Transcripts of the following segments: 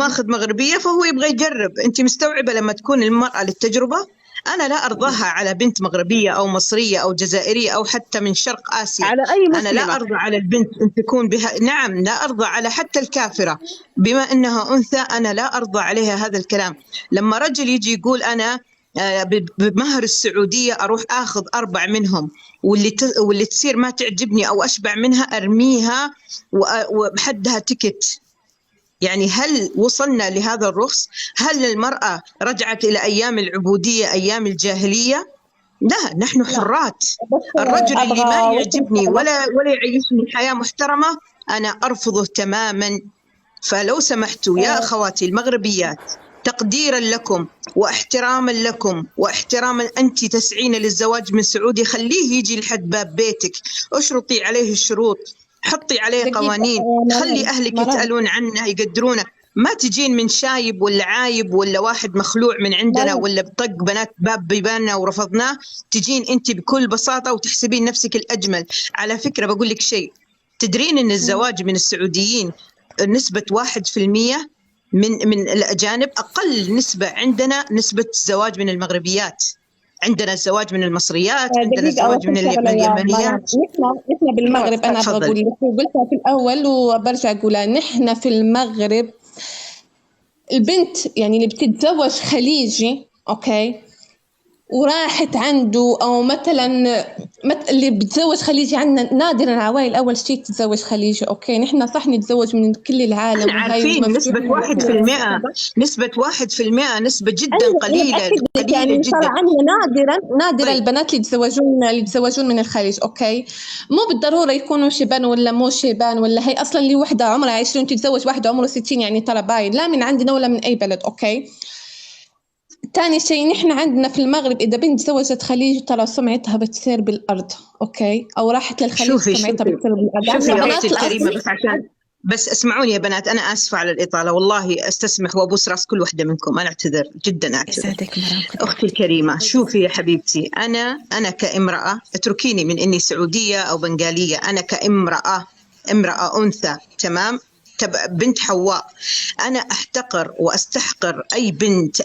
ماخذ مغربية فهو يبغى يجرب. أنت مستوعبة لما تكون المرأة للتجربة؟ أنا لا أرضاها على بنت مغربية أو مصرية أو جزائرية أو حتى من شرق آسيا. على أي أنا لا مسلمة. أرضى على البنت أن تكون بها، نعم لا أرضى على حتى الكافرة بما أنها أنثى، أنا لا أرضى عليها هذا الكلام. لما رجل يجي يقول أنا بمهر السعودية أروح أخذ 4 منهم، واللي تصير ما تعجبني أو أشبع منها أرميها وبحدها تكت. يعني هل وصلنا لهذا الرخص؟ هل المرأة رجعت إلى أيام العبودية، أيام الجاهلية؟ لا، نحن حرات. الرجل اللي ما يعجبني ولا يعيشني حياة محترمة أنا أرفضه تماما. فلو سمحتوا يا أخواتي المغربيات، تقديرا لكم واحتراما لكم واحتراما، أنت تسعين للزواج من سعودي، خليه يجي لحد باب بيتك، اشرطي عليه الشروط، حطي عليه قوانين، خلي أهلك يسألون عنه يقدرونه. ما تجين من شايب ولا عايب ولا واحد مخلوع من عندنا ولا بطق بنات باب بيباننا ورفضناه، تجين أنت بكل بساطة وتحسبين نفسك الأجمل. على فكرة بقول لك شيء، تدرين أن الزواج من السعوديين نسبة 1% من الأجانب، أقل نسبة عندنا نسبة الزواج من المغربيات. عندنا الزواج من المصريات، عندنا الزواج من اليمنيات. نحن بالمغرب، أنا أبغى أقول لك وقلتها في الأول وبرجع أقولها، نحن في المغرب البنت يعني اللي بتتزوج خليجي أوكي وراحت عنده، أو مثلا اللي بتزوج خليجي عندنا نادرا، عوائل أول شيء تتزوج خليجي أوكي. نحن صح نتزوج من كل العالم، عارفين نسبة 1%، نسبة 1%، نسبة جدا قليلة قليلة يعني جدا. عندنا نادرا طيب. البنات اللي يتزوجون من الخليج أوكي، مو بالضرورة يكونوا شيبان ولا مو شيبان، ولا هي أصلا اللي وحدة عمرها 20 تتزوج واحدة عمره 60 يعني ترى باين، لا من عندنا ولا من أي بلد أوكي. تاني شيء، نحن عندنا في المغرب إذا بنت تزوجت خليج ترى سمعتها بتصير بالأرض أوكي، أو راحت للخليج سمعتها بتصير بالأرض. شوفي يا أختي الكريمة، بس اسمعوني يا بنات، أنا آسفة على الإطالة والله، أستسمح وأبوس راس كل واحدة منكم، أنا أعتذر جدا أعتذر. أختي الكريمة شوفي يا حبيبتي، أنا كامرأة، اتركيني من إني سعودية أو بنغالية، أنا كامرأة، امرأة أنثى تمام، بنت حواء، أنا أحتقر وأستحقر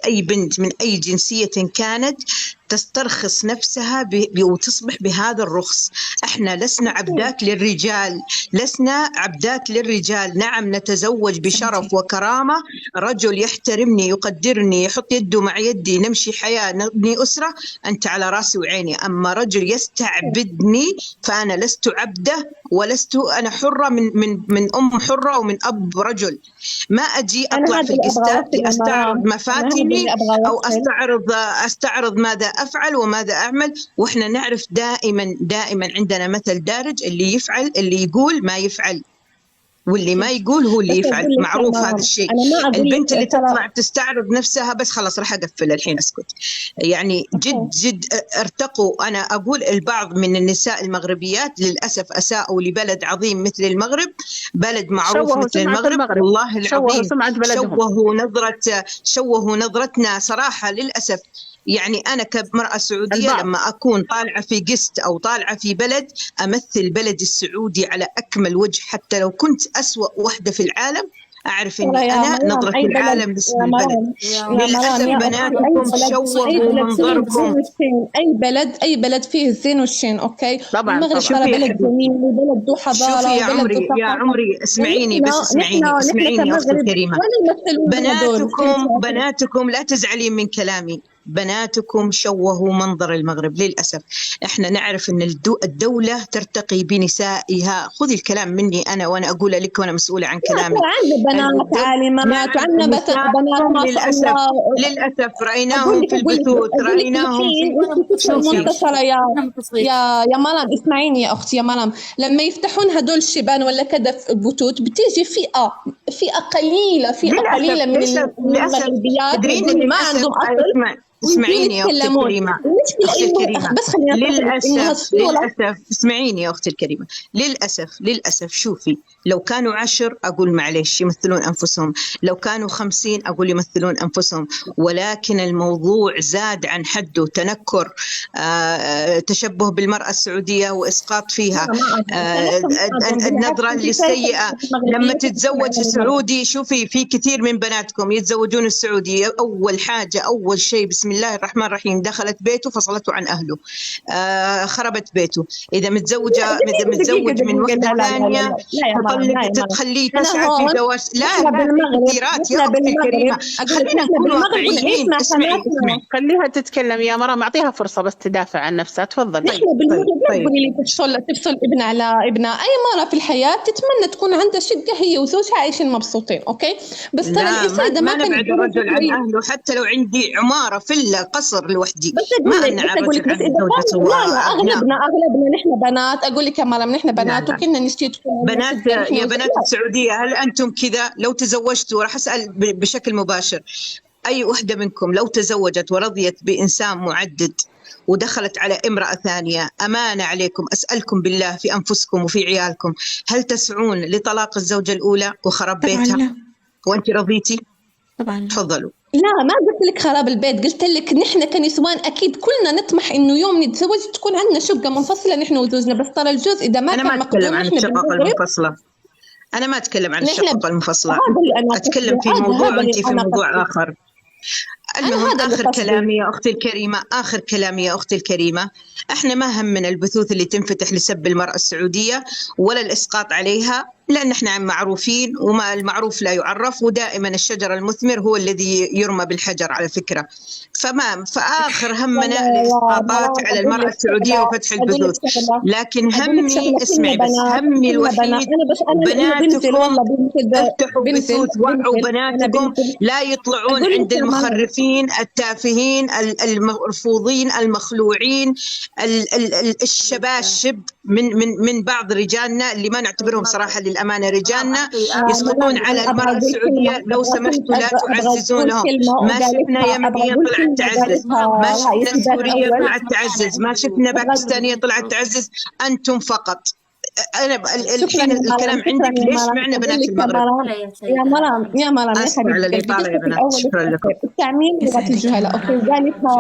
أي بنت من أي جنسية كانت تسترخص نفسها وتصبح بهذا الرخص. احنا لسنا عبدات للرجال، لسنا عبدات للرجال. نعم نتزوج بشرف وكرامة، رجل يحترمني يقدرني يحط يده مع يدي، نمشي حياة نبني أسرة، أنت على راسي وعيني. أما رجل يستعبدني فأنا لست عبده، ولست أنا حرة من أم حرة ومن أب رجل. ما أجي أطلع في القستات أستعرض مفاتني أو أستعرض ماذا أفعل وماذا أعمل. وإحنا نعرف دائما عندنا مثل دارج، اللي يفعل اللي يقول ما يفعل، واللي ما يقول هو اللي يفعل، معروف هذا الشيء. البنت اللي تطلع تستعرض نفسها، بس خلاص راح أقفل الحين أسكت. يعني جد ارتقوا. أنا أقول البعض من النساء المغربيات للأسف أساءوا لبلد عظيم مثل المغرب، بلد معروف مثل المغرب، والله العظيم شوهوا نظرتنا صراحة للأسف. يعني أنا كامرأة سعودية لما أكون طالعة في قسط أو طالعة في بلد، أمثل بلد السعودي على أكمل وجه، حتى لو كنت أسوأ وحدة في العالم أعرف أني أنا نظرة العالم باسم البلد. للأسف بناتكم شوهوا منظركم. أي بلد فيه الزين والشين أوكي. طبعا المغرب ترى بلد جميل وبلد ذو حضارة. شوفي يا عمري اسمعيني بس، اسمعيني أختي الكريمة، بناتكم لا تزعلين من كلامي، بناتكم شوهوا منظر المغرب للأسف. احنا نعرف ان الدولة ترتقي بنسائها. خذي الكلام مني انا وانا اقول لك وانا مسؤولة عن كلامي. عندنا بنات عالمات وعندنا بنات ما شاء الله للأسف رأيناهم في البثوث، رأيناهم في المنتصرة. يا مرام اسمعيني يا أختي، يا مرام لما يفتحون هدول الشبان ولا كذا في البثوث بتيجي فئة قليلة من المغربيات ما عندهم أصل. اسمعيني يا أختي الكريمة، للأسف اسمعيني يا أختي الكريمة، للأسف شوفي لو كانوا 10 أقول معليش يمثلون أنفسهم، لو كانوا 50 أقول يمثلون أنفسهم، ولكن الموضوع زاد عن حده. تنكر، تشبه بالمرأة السعودية وإسقاط فيها، النظرة السيئة. لما تتزوج سعودي، شوفي في كثير من بناتكم يتزوجون السعودية، أول حاجة أول شيء بسم الله الرحمن الرحيم دخلت بيته فصلته عن أهله، خربت بيته. إذا متزوج من وحدة ثانية تخليه تسعى في زواج. لا كثيرات يا أختي الكريمة، خلينا نكون واقعيين. اسمعي خليها تتكلم يا مرام، أعطيها فرصة بس تدافع عن نفسها. تفضل. نحن بالمغرب اللي تفصل ابن على ابنها. أي مرة في الحياة تتمنى تكون عندها شقة هي وزوجها عايشين مبسوطين، أوكي؟ بس ترى الإنسان إذا ما نبعد الرجل عن أهله، حتى لو عندي عمارة فيلا قصر لوحدي ما أمنع الرجل عن زوجته. لا أغلبنا نحن بنات. أقول لك يا مرام نحن بنات وكنا نشتي تكون بنات. يا بنات السعودية، هل أنتم كذا؟ لو تزوجتوا، راح أسأل بشكل مباشر، أي وحدة منكم لو تزوجت ورضيت بإنسان معدد ودخلت على امرأة ثانية، أمانة عليكم أسألكم بالله في أنفسكم وفي عيالكم، هل تسعون لطلاق الزوجة الأولى وخراب بيتها؟ لا. وأنت رضيتي؟ طبعا. تفضلوا. لا ما قلت لك خراب البيت، قلت لك نحن كنسوان أكيد كلنا نطمح إنه يوم نتزوج تكون عندنا شقة منفصلة نحن وزوجنا، بس ترى الجزء إذا ما كان مقدور. أنا ما أتكلم عن الشقق المنفصلة، أنا ما أتكلم عن الشقق المنفصلة، أتكلم في موضوع وأنت في موضوع آخر. المهم آخر كلامي يا أختي الكريمة، آخر كلامي يا أختي الكريمة، إحنا ما همنا البثوث اللي تنفتح لسب المرأة السعودية ولا الإسقاط عليها، لأن إحنا معروفين وما المعروف لا يعرف، ودائما الشجر المثمر هو الذي يرمى بالحجر على فكرة. فآخر همنا الإسقاطات على المرأة السعودية وفتح البثوث، لكن همي اسمعي بس، همي الوحيد بناتكم افتحوا بثوث، وعوا بناتكم لا يطلعون عند المخرفين التافهين المرفوضين المخلوعين الشباشب من بعض رجالنا اللي ما نعتبرهم صراحة للأمانة رجالنا، يسقطون على المرأة السعودية. لو سمحتوا لا تعززون لهم. ما شفنا يمنية طلعت تعزز، ما شفنا سورية طلعت تعزز، ما شفنا باكستانية طلعت تعزز، أنتم فقط. أنا الحين الكلام عندك، ليش معنا بنات المغرب؟ يا مرام أسف على الإطالة يا بنات، شكرا لكم. التعميم لغة الجهالة، أوكي؟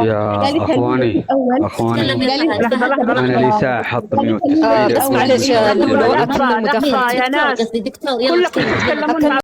يا أخواني أنا لي ساعة حط ميوت. معلش، لو أكمل مداخلتي. كلكم تتكلمون